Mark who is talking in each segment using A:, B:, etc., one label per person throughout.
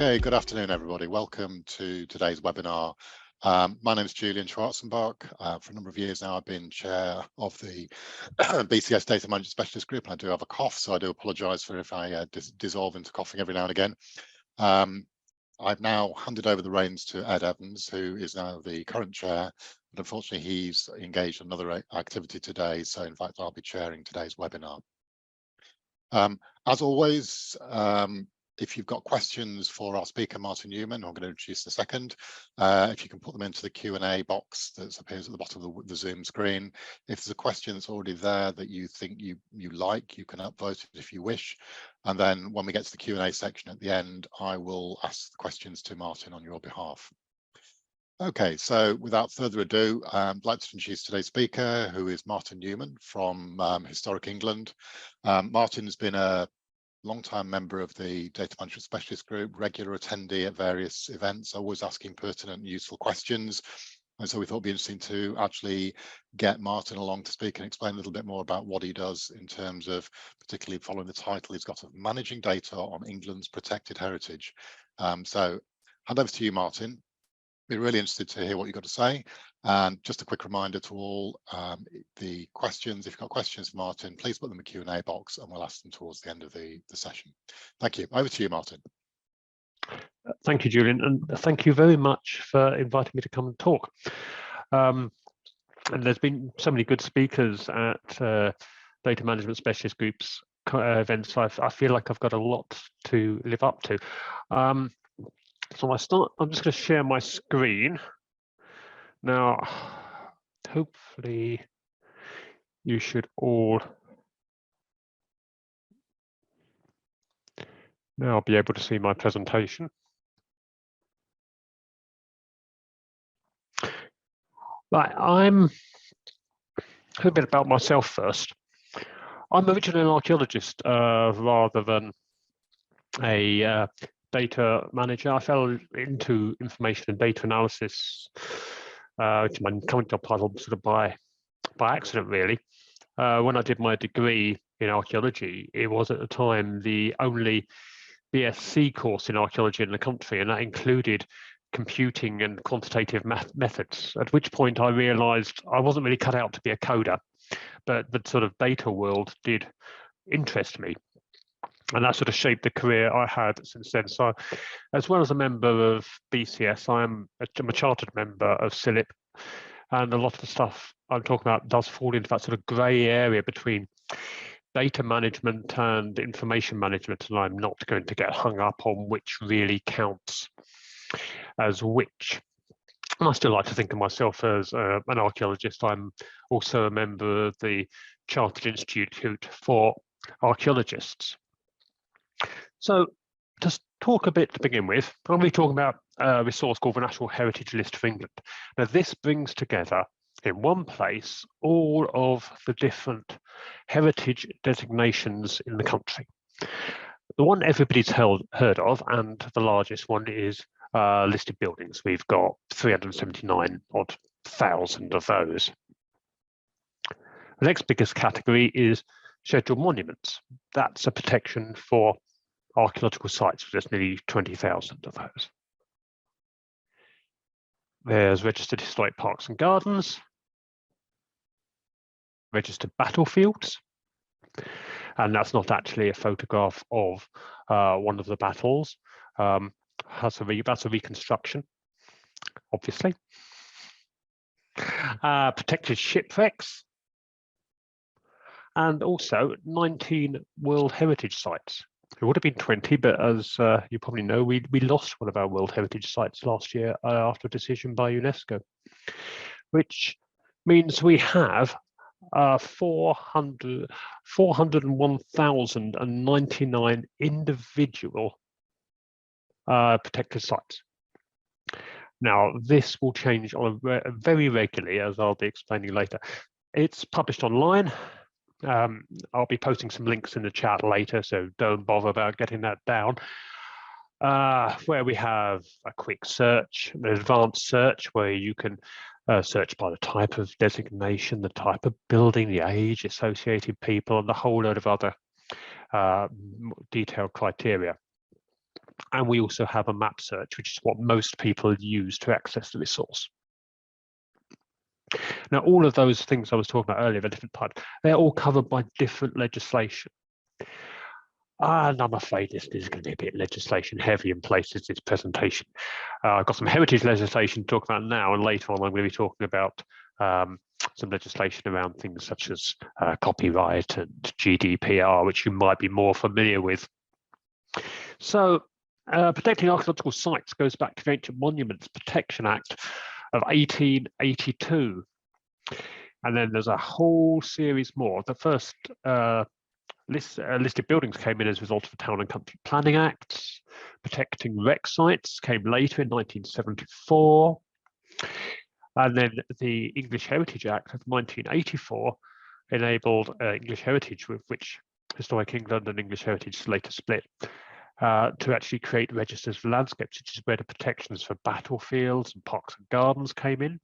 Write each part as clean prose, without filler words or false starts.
A: Okay, good afternoon, everybody. Welcome to today's webinar. My name is Julian Schwarzenbach. For a number of years now, I've been chair of the BCS Data Management Specialist Group, and I do have a cough, so I do apologise for if I dissolve into coughing every now and again. I've now handed over the reins to Ed Evans, who is now the current chair, but unfortunately he's engaged in another activity today, so in fact I'll be chairing today's webinar. As always, if you've got questions for our speaker, Martin Newman, who I'm going to introduce in a second, if you can put them into the Q&A box that appears at the bottom of the Zoom screen. If there's a question that's already there that you think you like, you can upvote it if you wish. And then when we get to the Q&A section at the end, I will ask the questions to Martin on your behalf. Okay, so without further ado, I'd like to introduce today's speaker, who is Martin Newman from Historic England. Martin has been a long-time member of the Data Management Specialist Group, regular attendee at various events, always asking pertinent and useful questions. And so we thought it'd be interesting to actually get Martin along to speak and explain a little bit more about what he does in terms of, particularly following the title he's got of Managing Data on England's Protected Heritage. So hand over to you, Martin. Be really interested to hear what you've got to say. And just a quick reminder to all, the questions, if you've got questions for Martin, please put them in the Q&A box and we'll ask them towards the end of the session. Thank you. Over to you, Martin.
B: Thank you, Julian, and thank you very much for inviting me to come and talk. And there's been so many good speakers at Data Management Specialist Groups events. I feel like I've got a lot to live up to. So I'm just going to share my screen. Now, hopefully you should all now be able to see my presentation. Right, a bit about myself first. I'm originally an archaeologist rather than a data manager. I fell into information and data analysis, which is my current job title, sort of by accident, really. When I did my degree in archaeology, it was at the time the only BSc course in archaeology in the country, and that included computing and quantitative methods, at which point I realized I wasn't really cut out to be a coder, but the sort of data world did interest me. And that sort of shaped the career I had since then. So as well as a member of BCS, I'm a chartered member of CILIP, and a lot of the stuff I'm talking about does fall into that sort of grey area between data management and information management, and I'm not going to get hung up on which really counts as which. And I still like to think of myself as an archaeologist. I'm also a member of the Chartered Institute for Archaeologists. So to talk a bit to begin with, I'm going to be talking about a resource called the National Heritage List of England. Now, this brings together in one place all of the different heritage designations in the country. The one everybody's heard of, and the largest one, is listed buildings. We've got 379,000 of those. The next biggest category is scheduled monuments. That's a protection for archaeological sites. There's nearly 20,000 of those. There's registered historic parks and gardens, registered battlefields, and that's not actually a photograph of one of the battles. That's a reconstruction, obviously. Protected shipwrecks, and also 19 World Heritage Sites. It would have been 20, but as you probably know, we lost one of our World Heritage Sites last year after a decision by UNESCO, which means we have 401,099 individual protected sites. Now, this will change on very regularly, as I'll be explaining later. It's published online. I'll be posting some links in the chat later, so don't bother about getting that down. Where we have a quick search, an advanced search, where you can search by the type of designation, the type of building, the age, associated people, and a whole load of other detailed criteria. And we also have a map search, which is what most people use to access the resource. Now, all of those things I was talking about earlier, the different types, they're all covered by different legislation. And I'm afraid this is going to be a bit legislation heavy in places, this presentation. I've got some heritage legislation to talk about now, and later on I'm going to be talking about some legislation around things such as copyright and GDPR, which you might be more familiar with. So protecting archaeological sites goes back to the Ancient Monuments Protection Act of 1882. And then there's a whole series more. The first listed buildings came in as a result of the Town and Country Planning Acts. Protecting wreck sites came later in 1974. And then the English Heritage Act of 1984 enabled English heritage, with which Historic England and English Heritage later split, to actually create registers for landscapes, which is where the protections for battlefields and parks and gardens came in.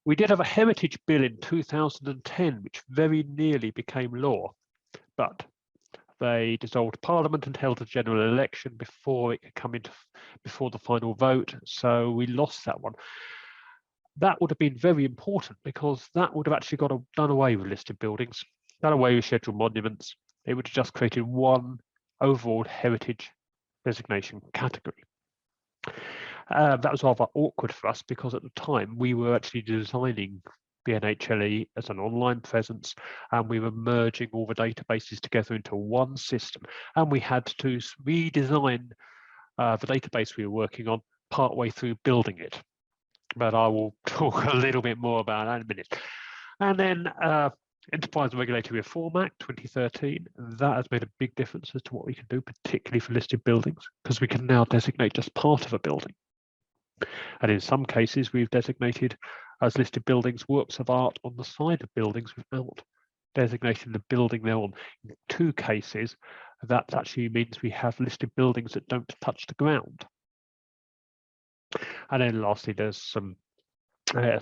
B: We did have a heritage bill in 2010, which very nearly became law, but they dissolved Parliament and held a general election before it could come into before the final vote. So we lost that one. That would have been very important because that would have actually done away with listed buildings, done away with scheduled monuments. It would have just created one overall heritage designation category. That was rather awkward for us because at the time we were actually designing the NHLE as an online presence, and we were merging all the databases together into one system, and we had to redesign the database we were working on partway through building it. But I will talk a little bit more about that in a minute. And then Enterprise and Regulatory Reform Act 2013, that has made a big difference as to what we can do, particularly for listed buildings, because we can now designate just part of a building. And in some cases, we've designated as listed buildings works of art on the side of buildings without designating the building they're on. In 2 cases, that actually means we have listed buildings that don't touch the ground. And then lastly, there's some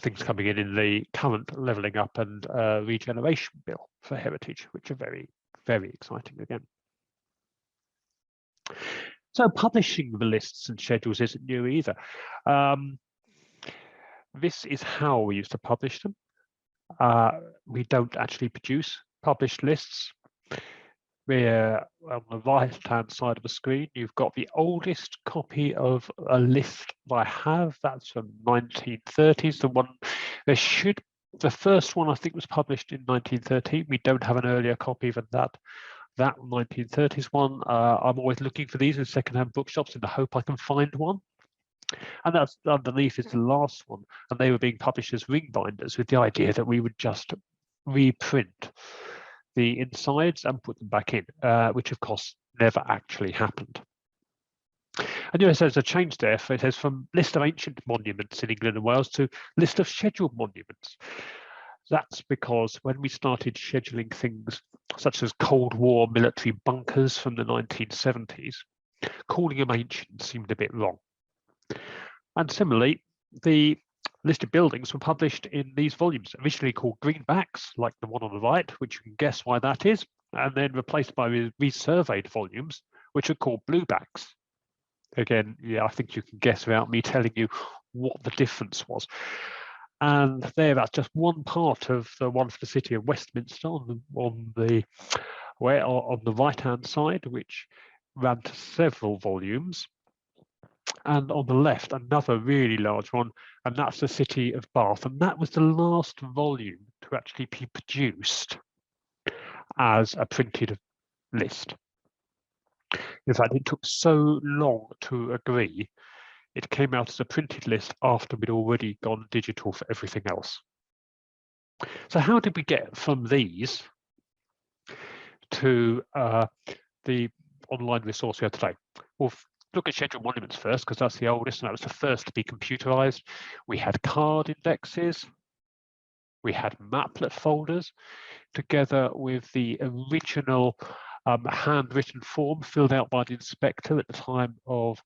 B: things coming in the current levelling up and regeneration bill for heritage, which are very, very exciting again. So publishing the lists and schedules isn't new either. This is how we used to publish them. We don't actually produce published lists. We're on the right-hand side of the screen. You've got the oldest copy of a list I have. That's from 1930s. The first one I think was published in 1913. We don't have an earlier copy than that. That 1930s one, I'm always looking for these in secondhand bookshops in the hope I can find one. And that's underneath is the last one, and they were being published as ring binders with the idea that we would just reprint the insides and put them back in, which of course never actually happened. And you know, there's a change there. It says from list of ancient monuments in England and Wales to list of scheduled monuments. That's because when we started scheduling things such as Cold War military bunkers from the 1970s, calling them ancient seemed a bit wrong. And similarly, the listed buildings were published in these volumes, originally called greenbacks, like the one on the right, which you can guess why that is, and then replaced by resurveyed volumes, which are called bluebacks. Again, yeah, I think you can guess without me telling you what the difference was. And there, that's just one part of the one for the city of Westminster on the right-hand side, which ran to several volumes. And on the left, another really large one, and that's the city of Bath. And that was the last volume to actually be produced as a printed list. In fact, it took so long to agree, it came out as a printed list after we'd already gone digital for everything else. So how did we get from these to the online resource we have today? Well, look at scheduled monuments first, because that's the oldest and that was the first to be computerized. We had card indexes, we had maplet folders, together with the original handwritten form filled out by the inspector at the time of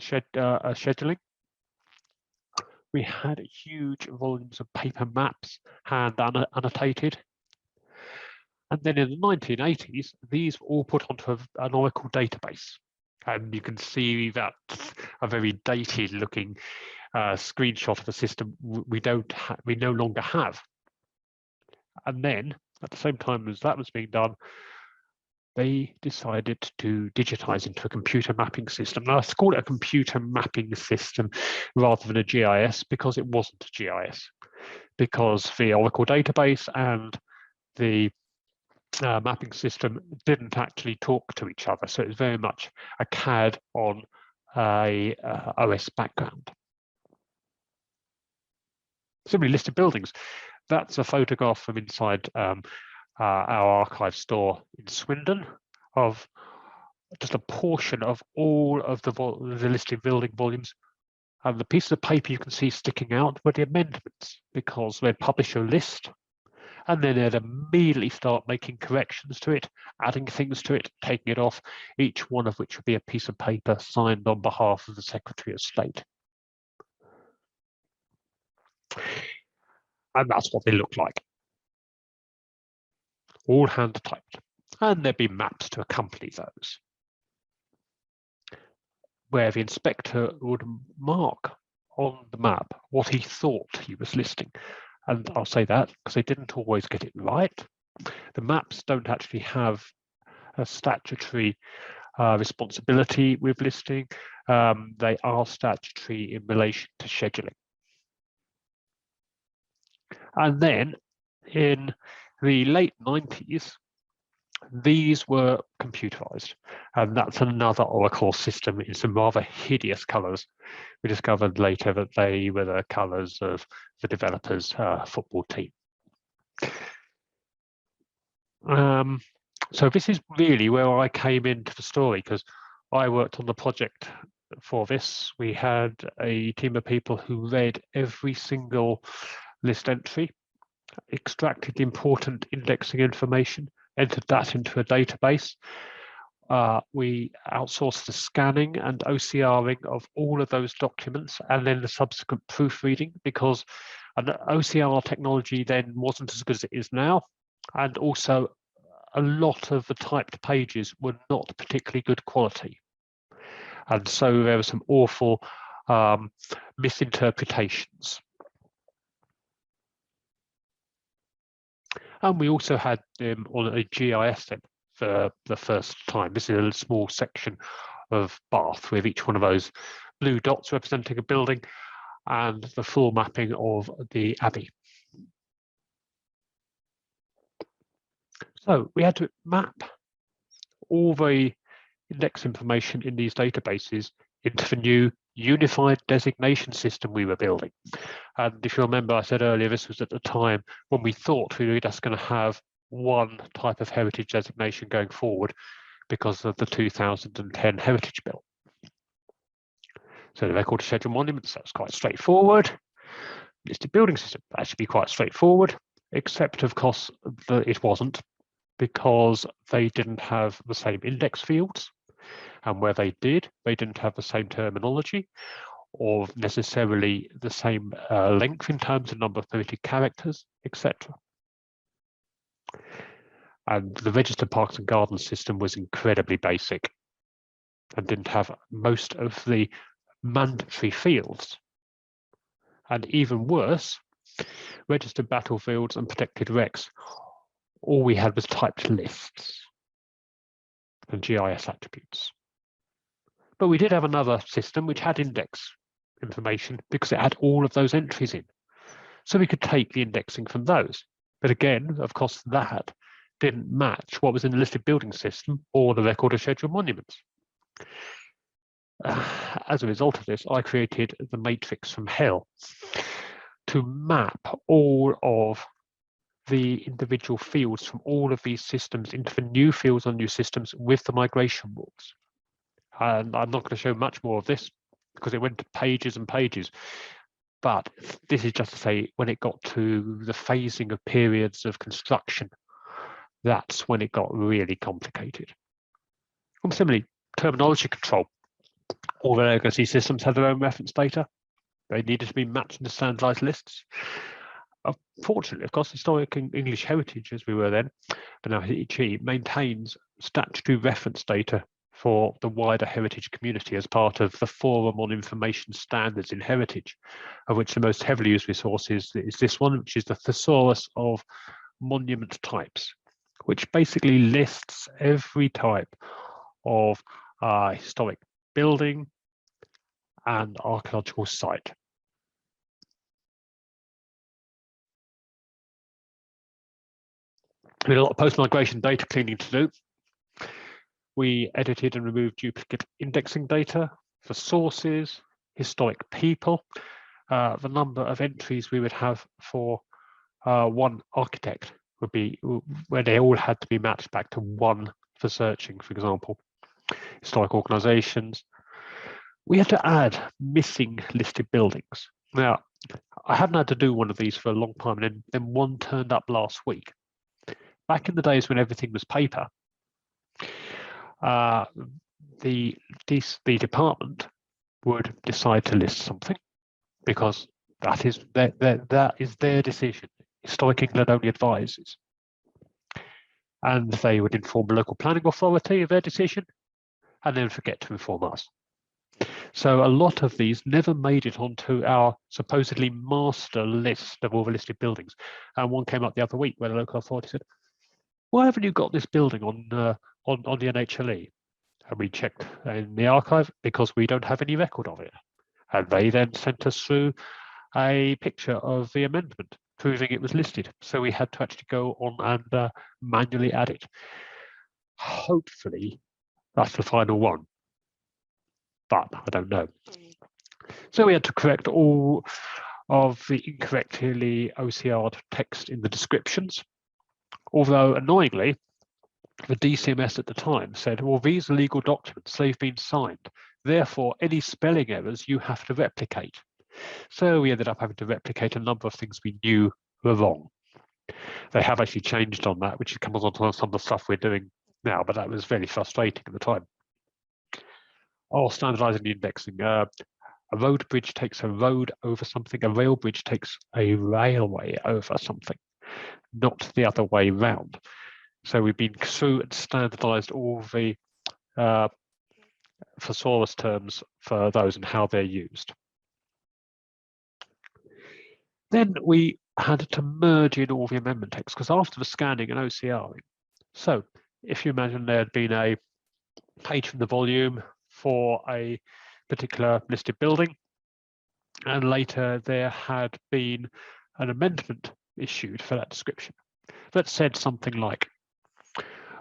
B: scheduling. We had huge volumes of paper maps, hand annotated. And then in the 1980s, these were all put onto an Oracle database. And you can see that a very dated looking screenshot of a system we no longer have. And then at the same time as that was being done, they decided to digitize into a computer mapping system. Now, I call it a computer mapping system rather than a GIS because it wasn't a GIS, because the Oracle database and the mapping system didn't actually talk to each other. So it's very much a CAD on a OS background. Similarly, listed buildings. That's a photograph from inside our archive store in Swindon of just a portion of all of the listed building volumes. And the pieces of paper you can see sticking out were the amendments, because they'd publish a list and then they'd immediately start making corrections to it, adding things to it, taking it off, each one of which would be a piece of paper signed on behalf of the Secretary of State. And that's what they look like. All hand typed. And there'd be maps to accompany those, where the inspector would mark on the map what he thought he was listing. And I'll say that because they didn't always get it right. The maps don't actually have a statutory responsibility with listing. They are statutory in relation to scheduling. And then in the late 90s, these were computerized, and that's another Oracle system in some rather hideous colors. We discovered later that they were the colors of the developers' football team. So this is really where I came into the story, because I worked on the project for this. We had a team of people who read every single list entry, extracted the important indexing information, entered that into a database. We outsourced the scanning and OCRing of all of those documents, and then the subsequent proofreading, because an OCR technology then wasn't as good as it is now. And also a lot of the typed pages were not particularly good quality. And so there were some awful misinterpretations. And we also had them on a GIS then for the first time. This is a small section of Bath with each one of those blue dots representing a building and the full mapping of the Abbey. So we had to map all the index information in these databases into the new unified designation system we were building. And if you remember, I said earlier, this was at the time when we thought we were just going to have one type of heritage designation going forward because of the 2010 Heritage Bill. So the record to schedule monuments, that's quite straightforward. Listed building system, that should be quite straightforward, except of course it wasn't, because they didn't have the same index fields. And where they didn't have the same terminology or necessarily the same length in terms of number of permitted characters, etc. And the registered parks and gardens system was incredibly basic and didn't have most of the mandatory fields. And even worse, registered battlefields and protected wrecks, all we had was typed lists and GIS attributes. But we did have another system which had index information because it had all of those entries in. So we could take the indexing from those. But again, of course, that didn't match what was in the listed building system or the record of scheduled monuments. As a result of this, I created the matrix from hell to map all of the individual fields from all of these systems into the new fields on new systems with the migration rules. And I'm not going to show much more of this because it went to pages and pages. But this is just to say, when it got to the phasing of periods of construction, that's when it got really complicated. And similarly, terminology control. All the legacy systems had their own reference data. They needed to be matched into standardized lists. Fortunately, of course, Historic English Heritage, as we were then, but now NHLE, maintains statutory reference data for the wider heritage community as part of the Forum on Information Standards in Heritage, of which the most heavily used resource is this one, which is the Thesaurus of Monument Types, which basically lists every type of historic building and archaeological site. We had a lot of post-migration data cleaning to do. We edited and removed duplicate indexing data for sources, historic people, the number of entries we would have for one architect would be where they all had to be matched back to one for searching, for example. Historic organizations. We had to add missing listed buildings. Now, I hadn't had to do one of these for a long time, and then one turned up last week. Back in the days when everything was paper, the department would decide to list something because that is their decision. Historic England only advises, and they would inform the local planning authority of their decision, and then forget to inform us. So a lot of these never made it onto our supposedly master list of all the listed buildings. And one came up the other week where the local authority said, "Why haven't you got this building on the NHLE?" And we checked in the archive because we don't have any record of it. And they then sent us through a picture of the amendment proving it was listed. So we had to actually go on and manually add it. Hopefully that's the final one, but I don't know. So we had to correct all of the incorrectly OCR'd text in the descriptions. Although annoyingly, the DCMS at the time said, well, these are legal documents, they've been signed. Therefore, any spelling errors you have to replicate. So we ended up having to replicate a number of things we knew were wrong. They have actually changed on that, which comes on to some of the stuff we're doing now, but that was very frustrating at the time. Oh, standardizing the indexing. A road bridge takes a road over something, a rail bridge takes a railway over something, not the other way round. So we've been through and standardized all the thesaurus terms for those and how they're used. Then we had to merge in all the amendment text because after the scanning and OCRing, so if you imagine there had been a page from the volume for a particular listed building, and later there had been an amendment issued for that description that said something like,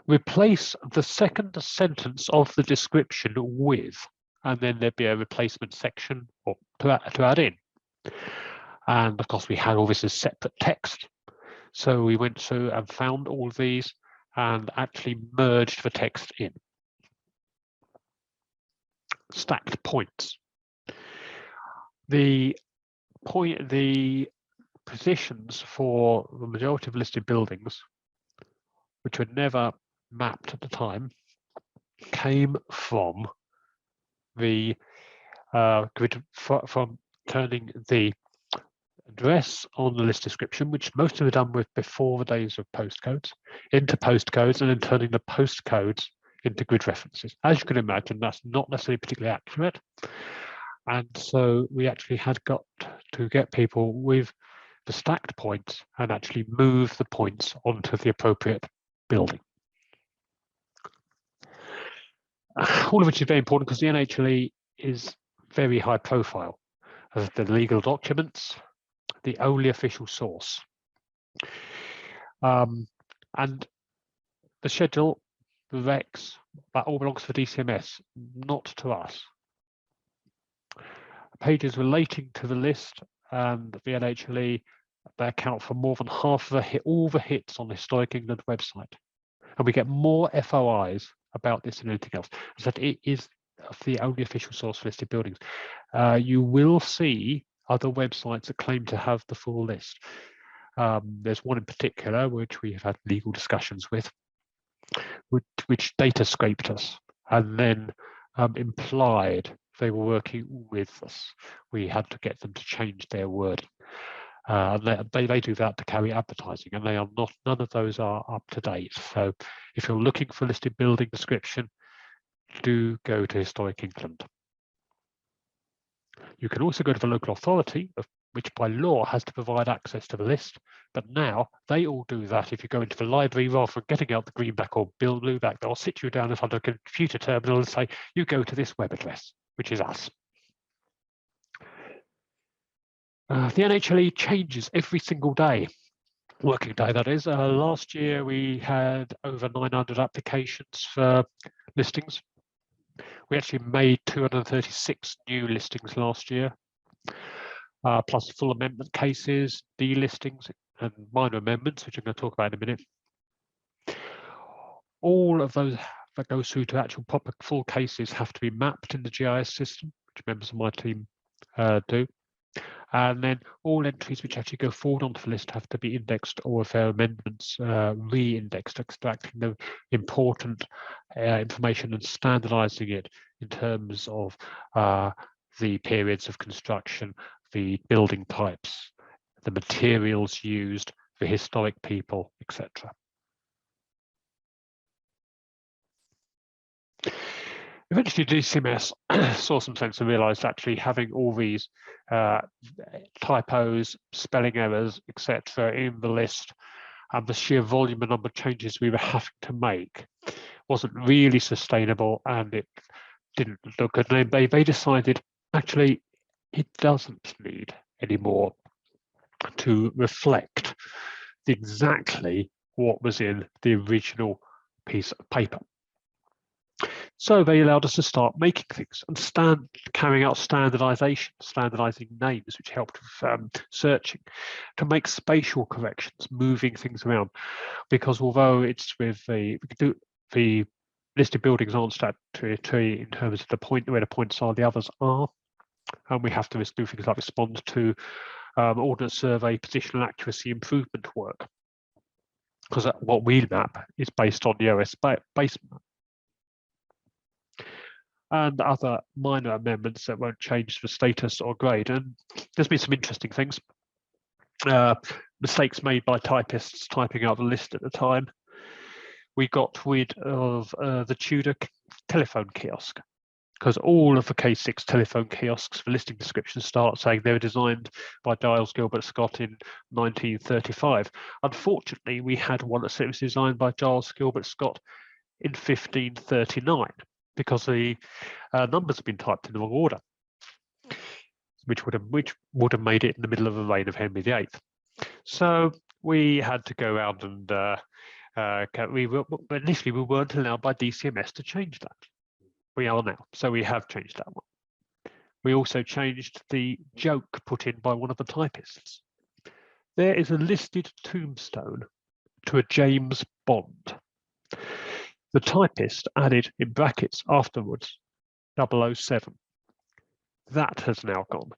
B: replace the second sentence of the description with, and then there'd be a replacement section or to add in. And of course we had all this as separate text. So we went through and found all these and actually merged the text in. Stacked points. The positions for the majority of listed buildings, which were never mapped at the time, came from the grid from turning the address on the list description, which most of them were done with before the days of postcodes, into postcodes, and then turning the postcodes into grid references. As you can imagine, that's not necessarily particularly accurate. And so we actually had got to get people with the stacked points and actually move the points onto the appropriate building. All of which is very important because the NHLE is very high profile as the legal documents, the only official source. And the schedule, the recs, that all belongs to DCMS, not to us. Pages relating to the list and the NHLE, they account for more than half of all the hits on the Historic England website. And we get more FOIs about this than anything else. So that it is the only official source for listed buildings. You will see other websites that claim to have the full list. There's one in particular which we have had legal discussions with, which data scraped us and then implied they were working with us. We had to get them to change their wording. They do that to carry advertising, and they are not. None of those are up to date. So if you're looking for listed building description, do go to Historic England. You can also go to the local authority, which by law has to provide access to the list, but now they all do that. If you go into the library, rather than getting out the greenback or blueback, they'll sit you down in front of a computer terminal and say, you go to this web address, which is us. The NHLE changes every single day, working day that is. Last year we had over 900 applications for listings. We actually made 236 new listings last year, plus full amendment cases, delistings, and minor amendments, which I'm going to talk about in a minute. All of those that goes through to actual proper full cases have to be mapped in the GIS system, which members of my team do. And then all entries which actually go forward onto the list have to be indexed, or if there are amendments, re-indexed, extracting the important information and standardizing it in terms of the periods of construction, the building types, the materials used, the historic people, etc. Eventually, DCMS saw some sense and realised actually having all these typos, spelling errors, etc. in the list, and the sheer volume and number of changes we were having to make wasn't really sustainable, and it didn't look good. And they decided actually it doesn't need anymore to reflect exactly what was in the original piece of paper. So they allowed us to start making things and carrying out standardization, standardizing names, which helped with searching, to make spatial corrections, moving things around. Because although it's with the listed buildings aren't statutory in terms of the point where the points are, the others are, and we have to do things like respond to ordnance survey, positional accuracy improvement work, because what we map is based on the OS base map. And other minor amendments that won't change the status or grade. And there's been some interesting things. Mistakes made by typists typing out the list at the time. We got rid of the Tudor telephone kiosk, because all of the K6 telephone kiosks for listing descriptions start saying they were designed by Giles Gilbert Scott in 1935. Unfortunately, we had one that said it was designed by Giles Gilbert Scott in 1539. Because the numbers have been typed in the wrong order, which would have made it in the middle of the reign of Henry VIII. So we had to go around and initially we weren't allowed by DCMS to change that. We are now, so we have changed that one. We also changed the joke put in by one of the typists. There is a listed tombstone to a James Bond. The typist added in brackets afterwards 007. That has now gone.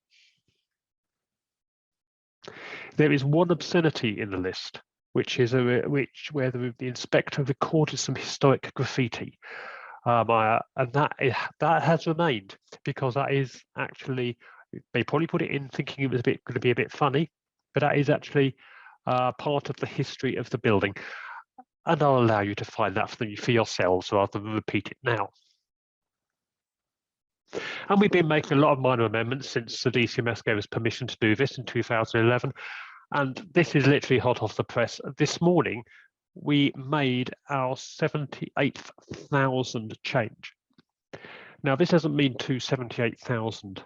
B: There is one obscenity in the list, which is where the inspector recorded some historic graffiti, and that has remained, because that is actually, they probably put it in thinking it was going to be a bit funny, but that is actually part of the history of the building. And I'll allow you to find that for yourselves rather than repeat it now. And we've been making a lot of minor amendments since the DCMS gave us permission to do this in 2011. And this is literally hot off the press. This morning, we made our 78,000 change. Now, this doesn't mean 278,000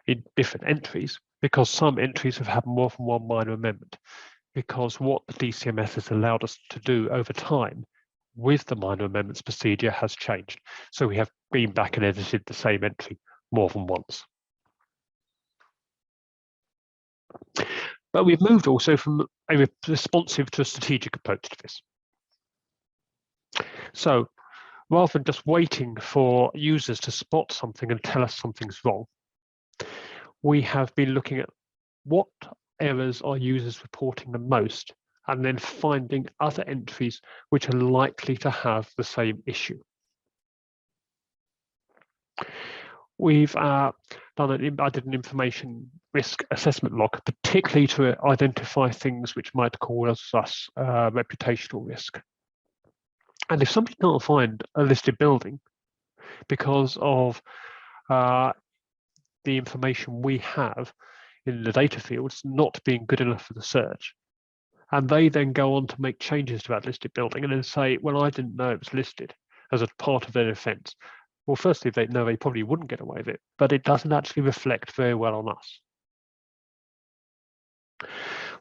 B: in different entries, because some entries have had more than one minor amendment. Because what the DCMS has allowed us to do over time with the minor amendments procedure has changed. So we have been back and edited the same entry more than once. But we've moved also from a responsive to a strategic approach to this. So rather than just waiting for users to spot something and tell us something's wrong, we have been looking at what errors are users reporting the most, and then finding other entries which are likely to have the same issue. We've I did an information risk assessment log, particularly to identify things which might cause us reputational risk. And if somebody can't find a listed building, because of the information we have in the data fields not being good enough for the search. And they then go on to make changes to that listed building and then say, well, I didn't know it was listed as a part of their offence. Well, firstly, they know they probably wouldn't get away with it, but it doesn't actually reflect very well on us.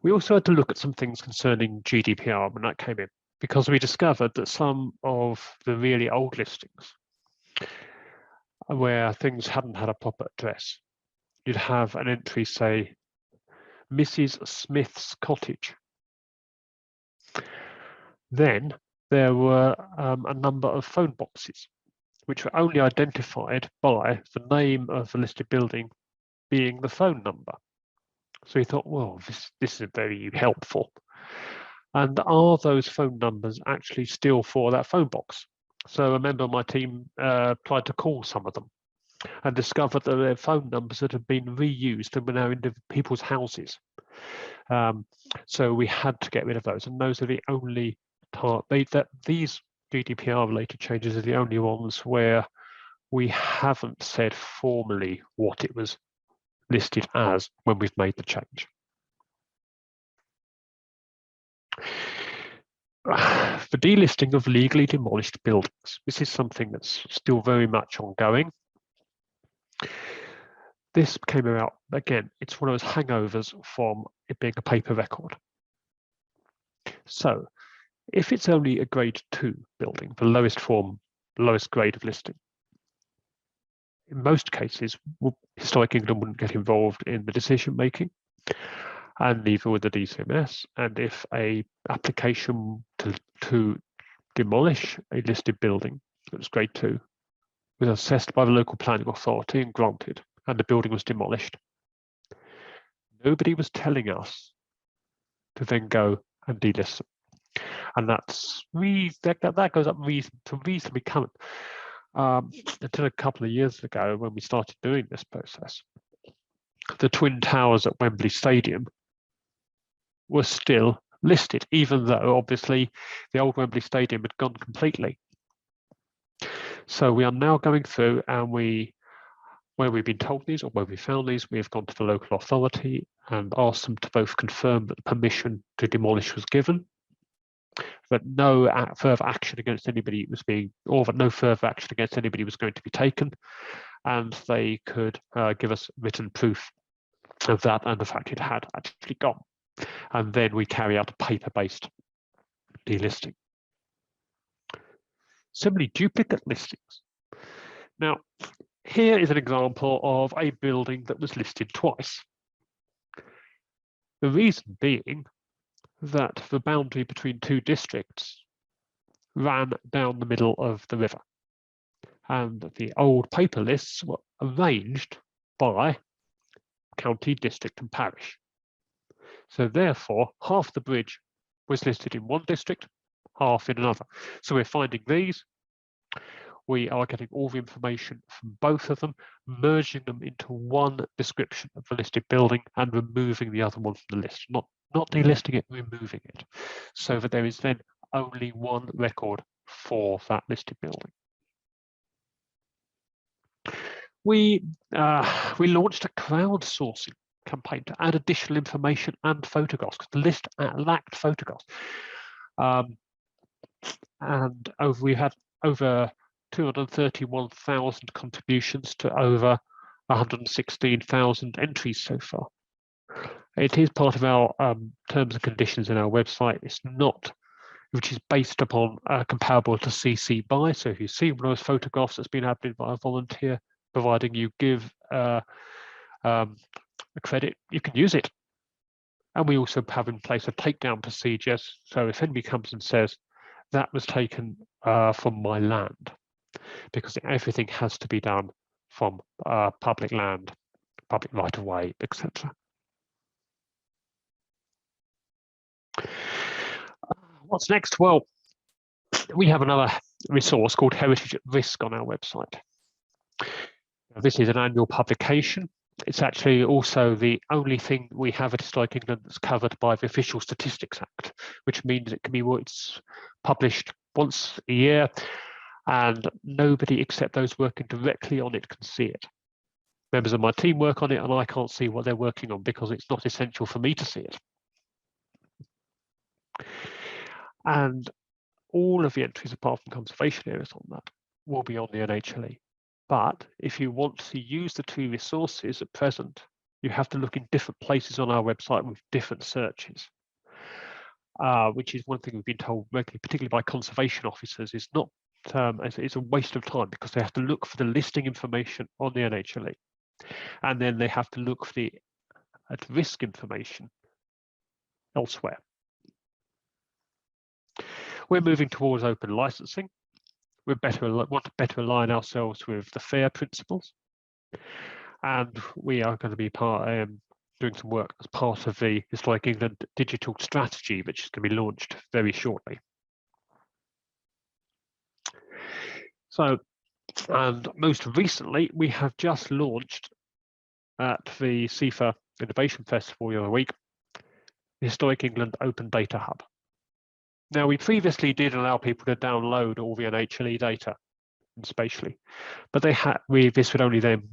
B: We also had to look at some things concerning GDPR when that came in, because we discovered that some of the really old listings where things hadn't had a proper address, you'd have an entry, say, Mrs. Smith's cottage. Then there were a number of phone boxes, which were only identified by the name of the listed building being the phone number. So we thought, well, this is very helpful. And are those phone numbers actually still for that phone box? So a member of my team tried to call some of them and discovered that they're phone numbers that had been reused and were now in people's houses. So we had to get rid of those, and those are the only these GDPR related changes are the only ones where we haven't said formally what it was listed as when we've made the change. For delisting of legally demolished buildings, this is something that's still very much ongoing. This came about, again, it's one of those hangovers from it being a paper record. So if it's only a grade 2 building, the lowest form, lowest grade of listing, in most cases, Historic England wouldn't get involved in the decision making, and neither would the DCMS. And if a application to demolish a listed building that was grade 2 was assessed by the local planning authority and granted, and the building was demolished, nobody was telling us to then go and delist them. And that goes up to reasonably common until a couple of years ago when we started doing this process. The Twin Towers at Wembley Stadium were still listed, even though obviously the old Wembley Stadium had gone completely. So we are now going through, and where we've been told these or where we found these, we have gone to the local authority and asked them to both confirm that the permission to demolish was given, that no further action against anybody was being, or that no further action against anybody was going to be taken, and they could give us written proof of that and the fact it had actually gone. And then we carry out a paper-based delisting. Similarly, duplicate listings. Now, here is an example of a building that was listed twice. The reason being that the boundary between two districts ran down the middle of the river, and the old paper lists were arranged by county, district and parish. So therefore, half the bridge was listed in one district, half in another. So we're finding these. We are getting all the information from both of them, merging them into one description of the listed building and removing the other one from the list. Not delisting it, removing it, so that there is then only one record for that listed building. We launched a crowdsourcing campaign to add additional information and photographs, because the list lacked photographs. And we had over 231,000 contributions to over 116,000 entries so far. It is part of our terms and conditions in our website. It's not, which is based upon comparable to CC BY. So if you see one of those photographs that's been added by a volunteer, providing you give a credit, you can use it. And we also have in place a takedown procedures. So if anybody comes and says, that was taken from my land, because everything has to be done from public land, public right of way, etc. What's next? Well, we have another resource called Heritage at Risk on our website. Now, this is an annual publication. It's actually also the only thing we have at Historic England that's covered by the Official Statistics Act, which means it can be it's published once a year, and nobody except those working directly on it can see it. Members of my team work on it, and I can't see what they're working on because it's not essential for me to see it. And all of the entries apart from conservation areas on that will be on the NHLE. But if you want to use the two resources at present, you have to look in different places on our website with different searches, which is one thing we've been told regularly, particularly by conservation officers, is not, it's a waste of time because they have to look for the listing information on the NHLE. And then they have to look for the at-risk information elsewhere. We're moving towards open licensing. We want to better align ourselves with the FAIR principles. And we are going to be doing some work as part of the Historic England digital strategy, which is going to be launched very shortly. So, and most recently, we have just launched at the CIFA Innovation Festival the other week, the Historic England Open Data Hub. Now, we previously did allow people to download all the NHLE data spatially, but this would only then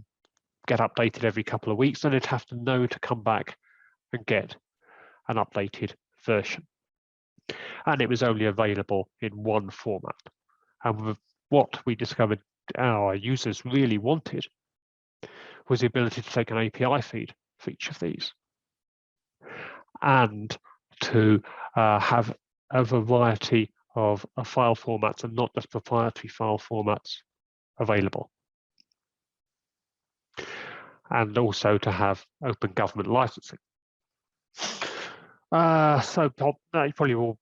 B: get updated every couple of weeks, and they'd have to know to come back and get an updated version. And it was only available in one format. And what we discovered our users really wanted was the ability to take an API feed for each of these and to have a variety of file formats and not just proprietary file formats available. And also to have open government licensing. So you're probably all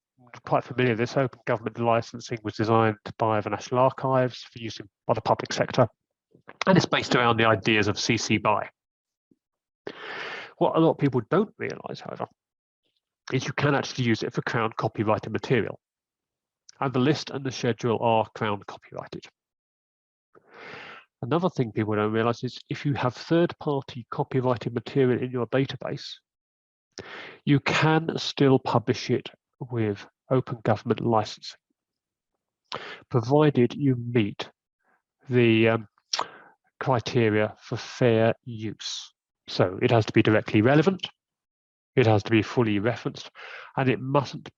B: quite familiar with this. Open government licensing was designed by the National Archives for use by the public sector. And it's based around the ideas of CC BY. What a lot of people don't realise, however, is you can actually use it for Crown copyrighted material. And the list and the schedule are Crown copyrighted. Another thing people don't realise is if you have third-party copyrighted material in your database, you can still publish it with open government licensing, provided you meet the criteria for fair use. So it has to be directly relevant, it has to be fully referenced, and it mustn't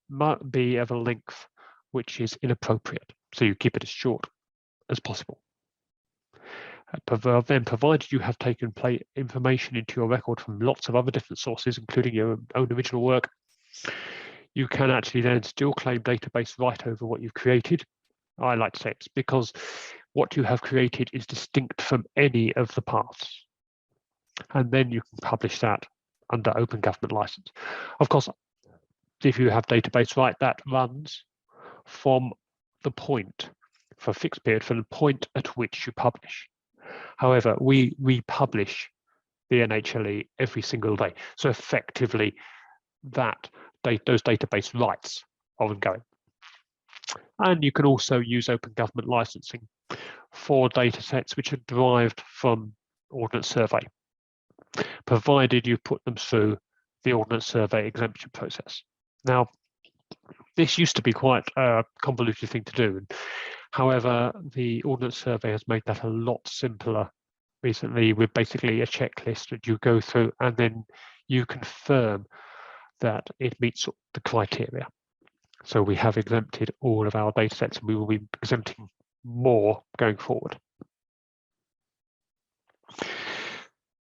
B: be of a length which is inappropriate. So you keep it as short as possible. Then, provided you have taken information into your record from lots of other different sources, including your own original work, you can actually then still claim database right over what you've created. I like to say it's because what you have created is distinct from any of the paths. And then you can publish that under open government license. Of course, if you have database right, that runs from the point for a fixed period, from the point at which you publish. However, we republish the NHLE every single day. So effectively, those database rights are ongoing. And you can also use open government licensing for data sets which are derived from Ordnance Survey, provided you put them through the Ordnance Survey exemption process. Now, this used to be quite a convoluted thing to do. However, the Ordnance Survey has made that a lot simpler recently with basically a checklist that you go through and then you confirm that it meets the criteria. So we have exempted all of our data sets and we will be exempting more going forward.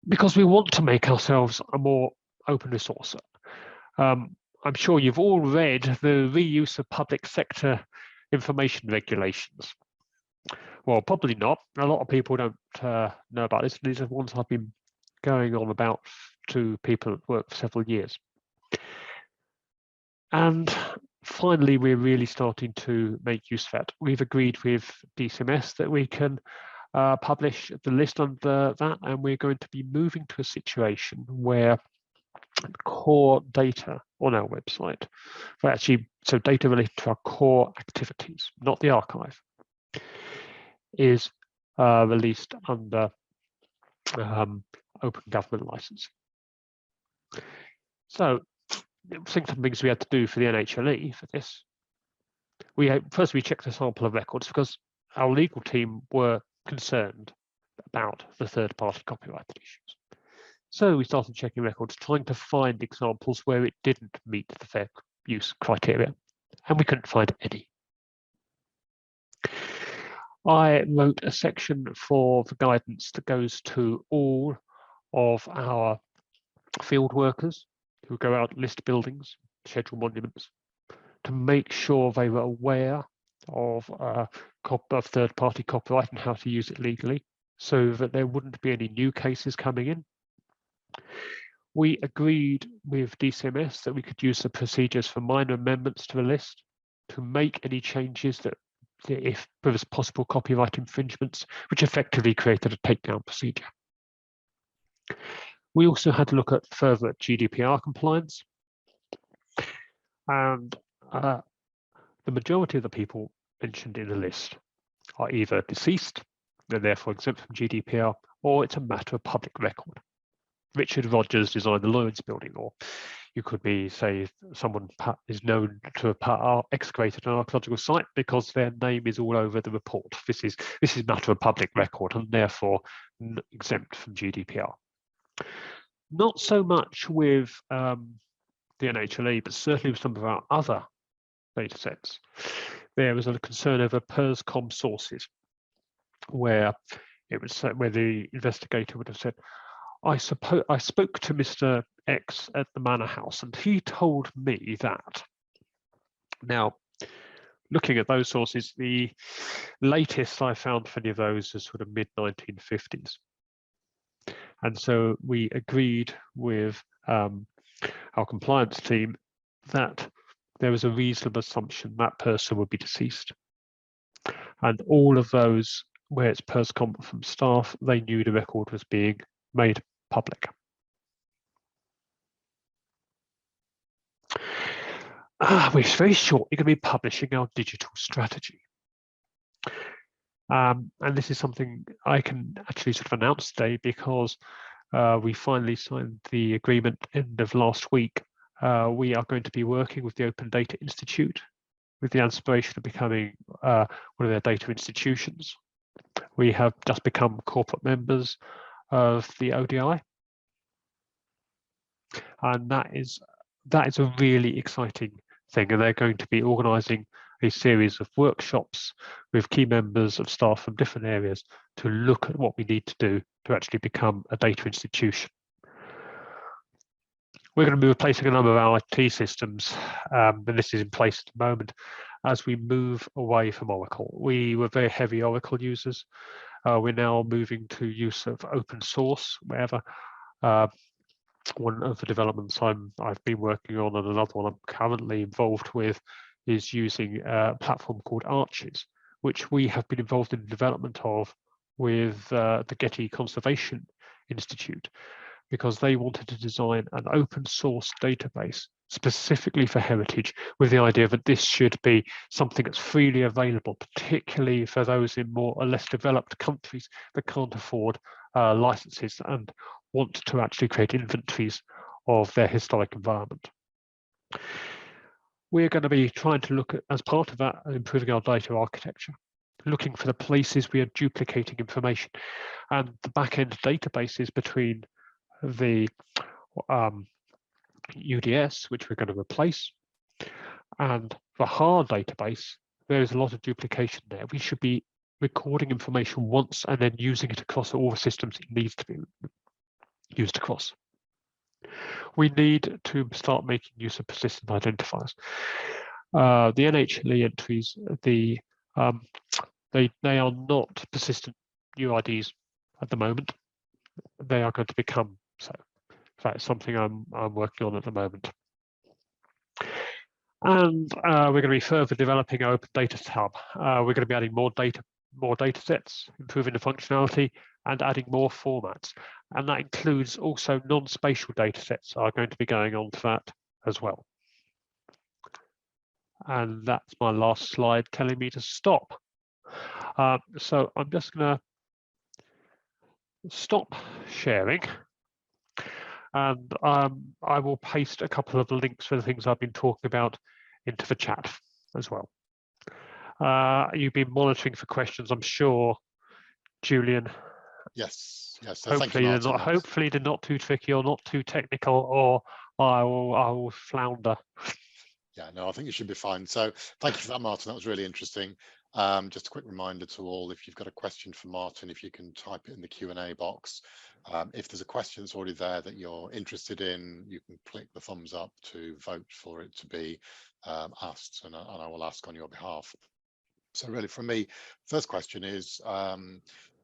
B: Because we want to make ourselves a more open resource. I'm sure you've all read the reuse of public sector information regulations. Well, probably not. A lot of people don't know about this. These are ones I've been going on about to people at work for several years. And finally, we're really starting to make use of that. We've agreed with DCMS that we can publish the list under that, and we're going to be moving to a situation where core data on our website, so data related to our core activities, not the archive, is released under open government license. So, some things we had to do for the NHLE for this. First we checked the sample of records because our legal team were concerned about the third-party copyright issues. So we started checking records, trying to find examples where it didn't meet the fair use criteria, and we couldn't find any. I wrote a section for the guidance that goes to all of our field workers who go out and list buildings, schedule monuments, to make sure they were aware of third-party copyright and how to use it legally, so that there wouldn't be any new cases coming in. We agreed with DCMS that we could use the procedures for minor amendments to the list to make any changes that if there was possible copyright infringements, which effectively created a takedown procedure. We also had to look at further GDPR compliance, and the majority of the people mentioned in the list are either deceased and therefore exempt from GDPR, or it's a matter of public record. Richard Rogers designed the Lloyd's building, or you could be, say, someone is known to have excavated an archaeological site because their name is all over the report. This is a matter of public record and therefore exempt from GDPR. Not so much with the NHLE, but certainly with some of our other data sets. There was a concern over PERSCOM sources, where it was where the investigator would have said, I spoke to Mr. X at the Manor House and he told me that. Now, looking at those sources, the latest I found for any of those is sort of mid-1950s. And so we agreed with our compliance team that there was a reasonable assumption that person would be deceased. And all of those where it's PERSCOM from staff, they knew the record was being made public. We're very shortly going to be publishing our digital strategy. And this is something I can actually sort of announce today because we finally signed the agreement end of last week. We are going to be working with the Open Data Institute with the aspiration of becoming one of their data institutions. We have just become corporate members of the ODI. And that is a really exciting thing. And they're going to be organising a series of workshops with key members of staff from different areas to look at what we need to do to actually become a data institution. We're going to be replacing a number of our IT systems, and this is in place at the moment, as we move away from Oracle. We were very heavy Oracle users. We're now moving to use of open source, wherever. One of the developments I've been working on, and another one I'm currently involved with, is using a platform called Arches, which we have been involved in the development of with the Getty Conservation Institute, because they wanted to design an open source database specifically for heritage, with the idea that this should be something that's freely available, particularly for those in more or less developed countries that can't afford licenses and want to actually create inventories of their historic environment. We're going to be trying to look at, as part of that, improving our data architecture, looking for the places we are duplicating information, and the back-end databases between the UDS, which we're going to replace, and the hard database. There's a lot of duplication there. We should be recording information once and then using it across all the systems it needs to be used across. We need to start making use of persistent identifiers. The NHLE entries, they are not persistent UIDs at the moment. They are going to become so. That's something I'm working on at the moment. And we're going to be further developing our Open Data Hub. We're going to be adding more data sets, improving the functionality, and adding more formats. And that includes also non-spatial data sets are going to be going on to that as well. And that's my last slide telling me to stop. So I'm just going to stop sharing. And I will paste a couple of links for the things I've been talking about into the chat as well. You've been monitoring for questions, I'm sure, Julian.
A: Yes, yes. So thank you, Martin.
B: Hopefully they're not too tricky or not too technical, or I will flounder.
A: Yeah, no, I think you should be fine. So thank you for that, Martin. That was really interesting. Just a quick reminder to all, if you've got a question for Martin, if you can type it in the Q&A box. If there's a question that's already there that you're interested in, you can click the thumbs up to vote for it to be asked, and I will ask on your behalf. So really, for me, first question is, and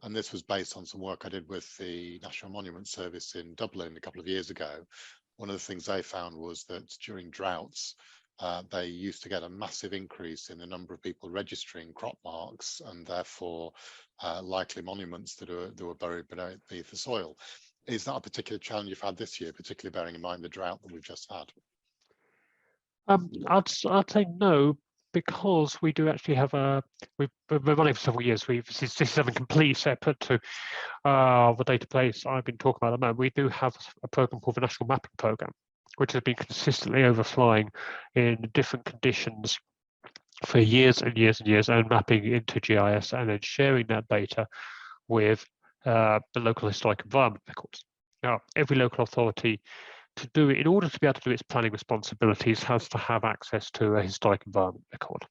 A: this was based on some work I did with the National Monument Service in Dublin a couple of years ago. One of the things they found was that during droughts, they used to get a massive increase in the number of people registering crop marks and therefore likely monuments that were buried beneath the soil. Is that a particular challenge you've had this year, particularly bearing in mind the drought that we've just had?
B: I'd say no, because we do actually have we've been running for several years. This is something completely separate to the database I've been talking about at the moment. We do have a program called the National Mapping Program, which has been consistently overflying in different conditions for years and years and years, and mapping into GIS and then sharing that data with the local historic environment records. Now, every local authority, to do it, in order to be able to do its planning responsibilities, has to have access to a historic environment record.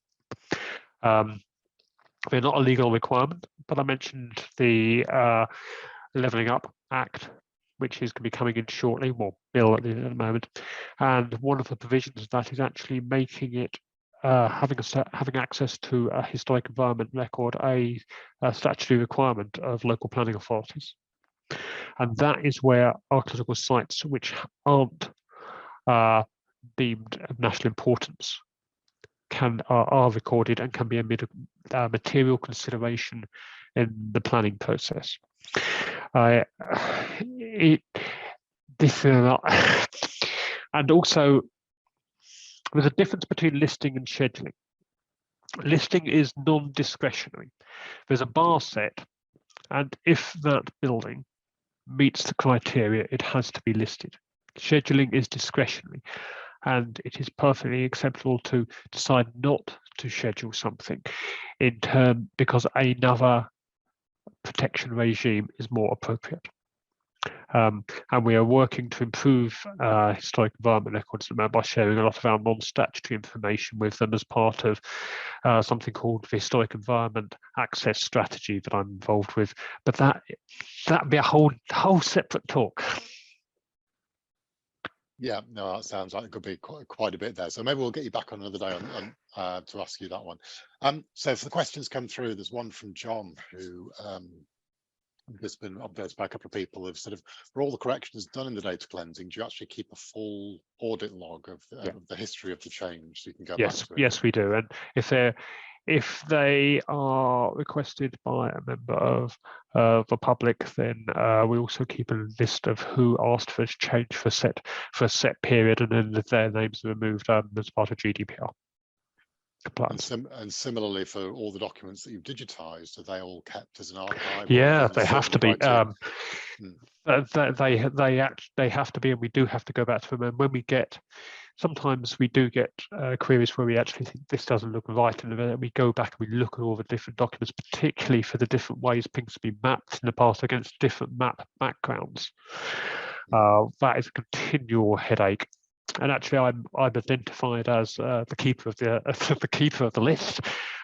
B: They're not a legal requirement, but I mentioned the Levelling Up Act, which is going to be coming in shortly, well, bill at the moment, and one of the provisions of that is actually making it having access to a historic environment record a statutory requirement of local planning authorities. And that is where archaeological sites which aren't deemed of national importance are recorded and can be a material consideration in the planning process. And also, there's a difference between listing and scheduling. Listing is non-discretionary. There's a bar set, and if that building meets the criteria, it has to be listed. Scheduling is discretionary, and it is perfectly acceptable to decide not to schedule something because another protection regime is more appropriate. And we are working to improve historic environment records by sharing a lot of our non-statutory information with them as part of something called the Historic Environment Access Strategy that I'm involved with. But that'd be a whole separate talk. Yeah,
A: no, that sounds like it could be quite a bit there. So maybe we'll get you back on another day to ask you that one. So if the questions come through, there's one from John who there's been updates by a couple of people who've said, for all the corrections done in the data cleansing, do you actually keep a full audit log of the history of the change so you can go back to it?
B: Yes, we do. And if they are requested by a member of the public, then we also keep a list of who asked for change for a set period, and then their names are removed as part of GDPR.
A: And similarly, for all the documents that you've digitized, are they all kept as an archive?
B: Yeah, they have to be. They have to be, and we do have to go back to them. And when we get, sometimes we do get queries where we actually think this doesn't look right, and then we go back and we look at all the different documents, particularly for the different ways things have been mapped in the past against different map backgrounds. That is a continual headache. And actually, I'm identified as the keeper of the list,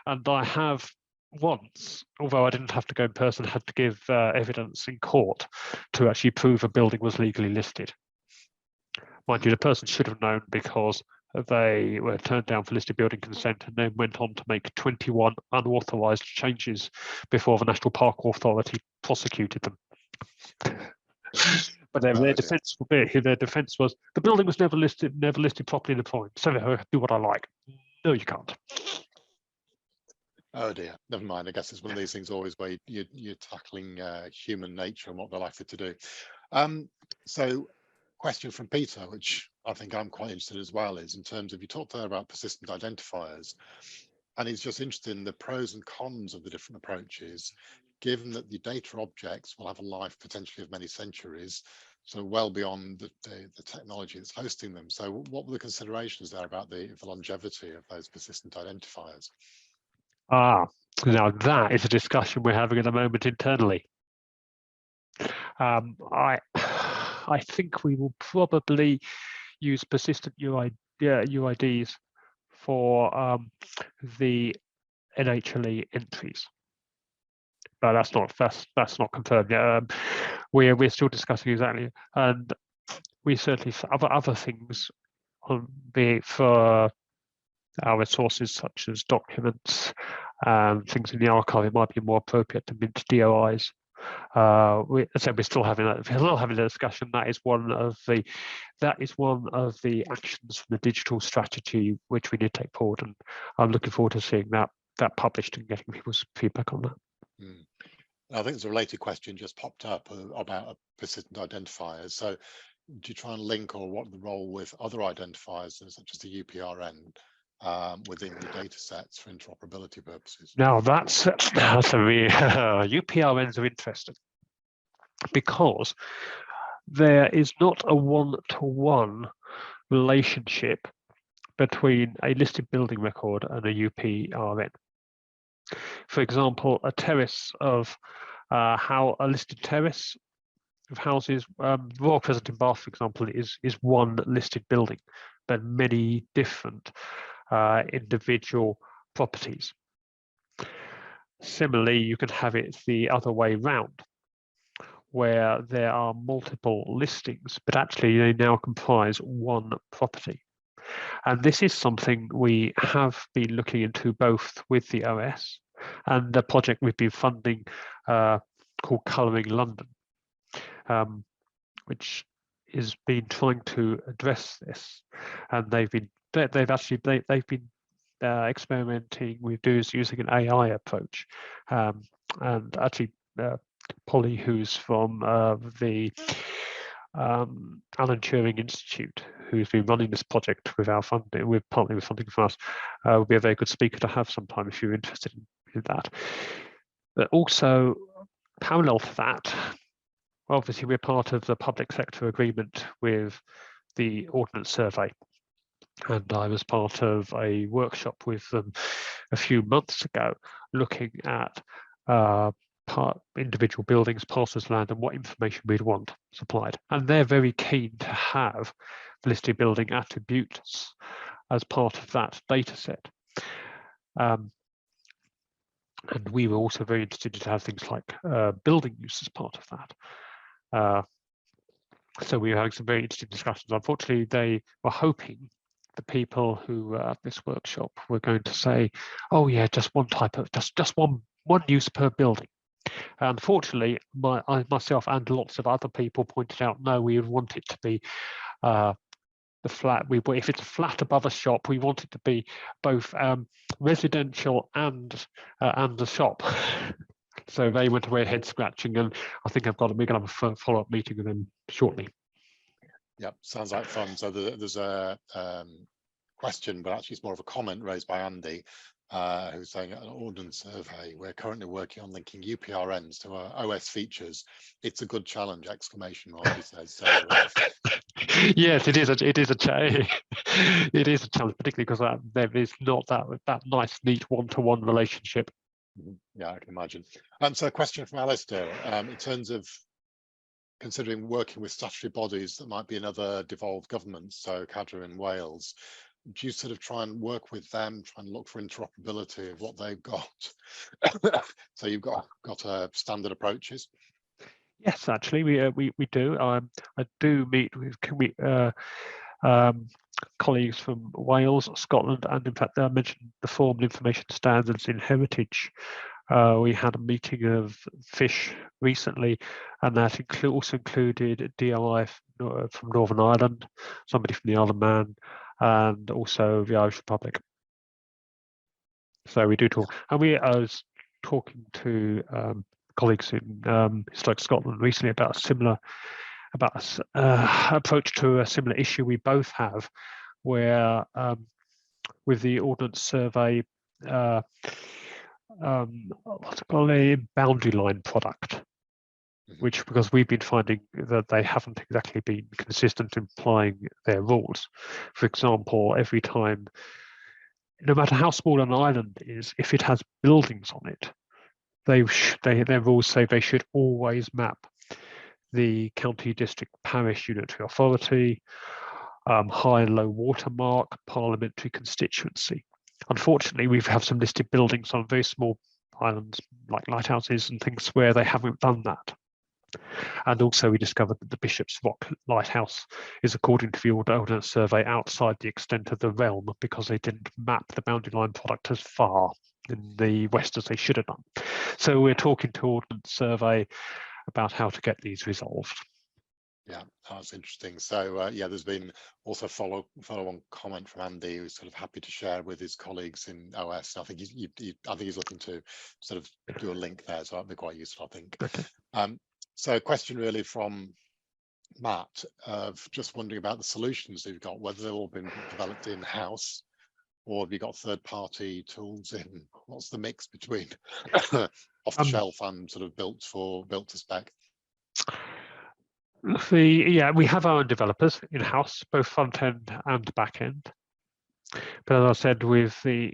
B: and I have once, although I didn't have to go in person, had to give evidence in court to actually prove a building was legally listed. Mind you, the person should have known because they were turned down for listed building consent and then went on to make 21 unauthorised changes before the National Park Authority prosecuted them. But their defence was the building was never listed properly in the point. So I do what I like. No, you can't.
A: Oh dear, never mind. I guess it's one of these things always where you're tackling human nature and what they're likely to do. So, question from Peter, which I think I'm quite interested as well, is in terms of, you talked there about persistent identifiers, and he's just interested in the pros and cons of the different approaches, given that the data objects will have a life potentially of many centuries, so well beyond the technology that's hosting them. So what were the considerations there about the longevity of those persistent identifiers?
B: Now that is a discussion we're having at the moment internally. I think we will probably use persistent UIDs for the NHLE entries, but that's not confirmed yet. We're still discussing exactly, and we certainly other things, be it for our resources such as documents, things in the archive, it might be more appropriate to mint DOIs. We're still having a discussion. That is one of the actions from the digital strategy which we need to take forward, and I'm looking forward to seeing that published and getting people's feedback on that.
A: I think there's a related question just popped up about persistent identifiers. So do you try and link, or what the role with other identifiers such as the UPRN within your data sets for interoperability purposes?
B: Now that's a UPRNs are interesting, because there is not a one-to-one relationship between a listed building record and a UPRN. For example, a terrace of a listed terrace of houses, Royal Crescent in Bath, for example, is one listed building, but many different individual properties. Similarly, you can have it the other way round, where there are multiple listings, but actually they now comprise one property. And this is something we have been looking into both with the OS and the project we've been funding called Colouring London, which has been trying to address this. And they've been experimenting with using an AI approach, and actually Polly, who's from the Alan Turing Institute, who's been running this project with our funding, partly with funding from us, will be a very good speaker to have sometime if you're interested in that. But also, parallel to that, obviously we're part of the public sector agreement with the Ordnance Survey, and I was part of a workshop with them a few months ago, looking at individual buildings, parcels of land, and what information we'd want supplied. And they're very keen to have listed building attributes as part of that data set. And we were also very interested to have things like building use as part of that. So we were having some very interesting discussions. Unfortunately, they were hoping the people who were at this workshop were going to say, "Oh yeah, just one type of just one use per building." Unfortunately, myself and lots of other people pointed out, no, we would want it to be the flat. If it's a flat above a shop, we want it to be both residential and a shop. So they went away head scratching, and I think we're going to have a follow-up meeting with them shortly.
A: Yeah, sounds like fun. So there's a question, but actually it's more of a comment raised by Andy, who's saying, an Ordnance Survey, we're currently working on linking UPRNs to our OS features. It's a good challenge! Exclamation mark, he says. So,
B: yes, it is a challenge, particularly because there is not that nice, neat one-to-one relationship.
A: Yeah, I can imagine. So a question from Alistair, in terms of considering working with statutory bodies that might be in other devolved governments, so Cadre in Wales, do you sort of try and work with them, try and look for interoperability of what they've got? So you've got standard approaches?
B: Yes, actually, we do. I do meet with colleagues from Wales, Scotland, and in fact, I mentioned the formal information standards in heritage. We had a meeting of FISH recently, and that also included DLI from Northern Ireland, somebody from the Isle of Man, and also the Irish Republic. So we do talk, and I was talking to colleagues in Historic Scotland recently about a similar approach to a similar issue we both have, where with the Ordnance Survey, what's it called, a boundary line product, which, because we've been finding that they haven't exactly been consistent in applying their rules. For example, every time no matter how small an island is, if it has buildings on it, their rules say they should always map the county, district, parish, unitary authority, high and low water mark, parliamentary constituency. Unfortunately, we have some listed buildings on very small islands like lighthouses and things where they haven't done that. And also we discovered that the Bishop's Rock Lighthouse is, according to the Ordnance Survey, outside the extent of the realm because they didn't map the boundary line product as far in the west as they should have done. So we're talking to Ordnance Survey about how to get these resolved.
A: Yeah, that's interesting. So yeah, there's been also follow-on comment from Andy, who's sort of happy to share with his colleagues in OS. I think he's looking to sort of do a link there, so that'd be quite useful, I think.
B: Okay.
A: So a question really from Matt of just wondering about the solutions you've got, whether they've all been developed in-house or have you got third-party tools in? What's the mix between off-the-shelf and sort of built to spec?
B: Yeah, we have our own developers in-house, both front end and back end. But as I said, with the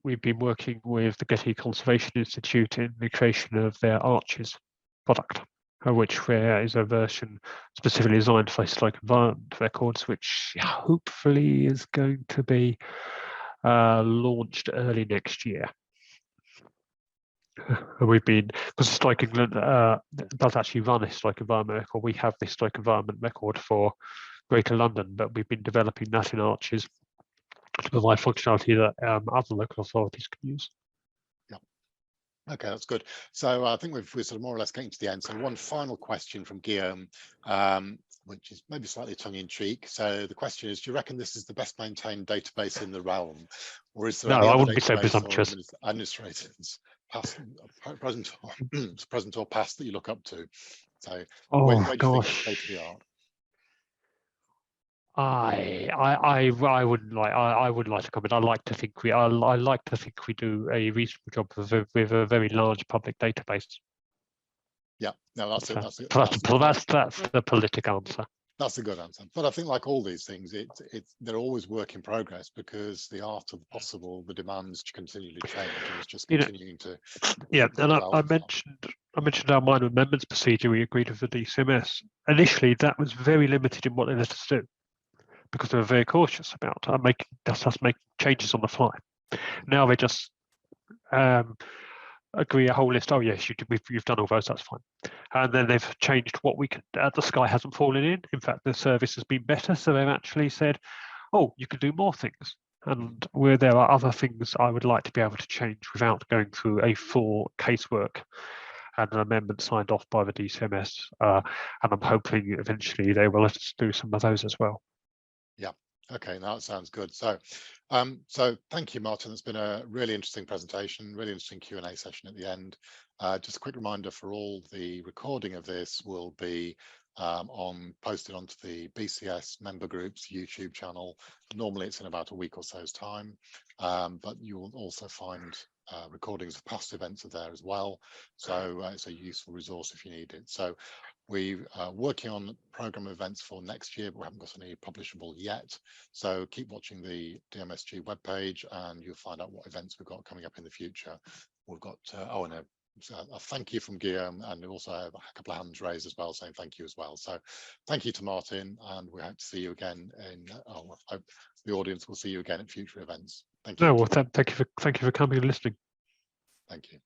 B: we've been working with the Getty Conservation Institute in the creation of their Arches product, which there is a version specifically designed for historic environment records, which hopefully is going to be launched early next year. We've been, because Historic England does actually run a historic environment record. We have the historic environment record for Greater London, but we've been developing that in Arches to provide functionality that other local authorities can use.
A: Yeah. Okay, that's good. So I think we're sort of more or less getting to the end. So one final question from Guillaume, which is maybe slightly tongue-in-cheek. So the question is, do you reckon this is the best maintained database in the realm, or is there
B: No,
A: any
B: I
A: other
B: wouldn't be so
A: database
B: presumptuous.
A: or administrators, present or past, that you look up to? So where do you think it's state of the art?
B: I wouldn't like to comment. I like to think we do a reasonable job with a very large public database.
A: Yeah, no, that's
B: the politic answer.
A: That's a good answer. But I think, like all these things, they're always work in progress, because the art of the possible, the demands continually change, and it's just continuing to.
B: Yeah, and I mentioned our minor amendments procedure we agreed with the DCMS. Initially, that was very limited in what they let us do, because they were very cautious about making changes on the fly. Now they just agree a whole list. Oh yes, you've done all those. That's fine. And then they've changed what we could. The sky hasn't fallen in. In fact, the service has been better. So they've actually said, "Oh, you can do more things." And where there are other things I would like to be able to change without going through a full casework and an amendment signed off by the DCMS. And I'm hoping eventually they will let us do some of those as well.
A: Yeah. Okay, now that sounds good. So, so thank you, Martin. It's been a really interesting presentation, really interesting Q&A session at the end. Just a quick reminder, for all, the recording of this will be posted onto the BCS member group's YouTube channel. Normally it's in about a week or so's time, but you will also find recordings of past events are there as well. So it's a useful resource if you need it. So we are working on program events for next year, but we haven't got any publishable yet. So keep watching the DMSG webpage and you'll find out what events we've got coming up in the future. We've got, and a thank you from Guillaume, and we also have a couple of hands raised as well saying thank you as well. So thank you to Martin, and we hope to see you again I hope the audience will see you again at future events. Thank you.
B: No, well, thank you for coming and listening.
A: Thank you.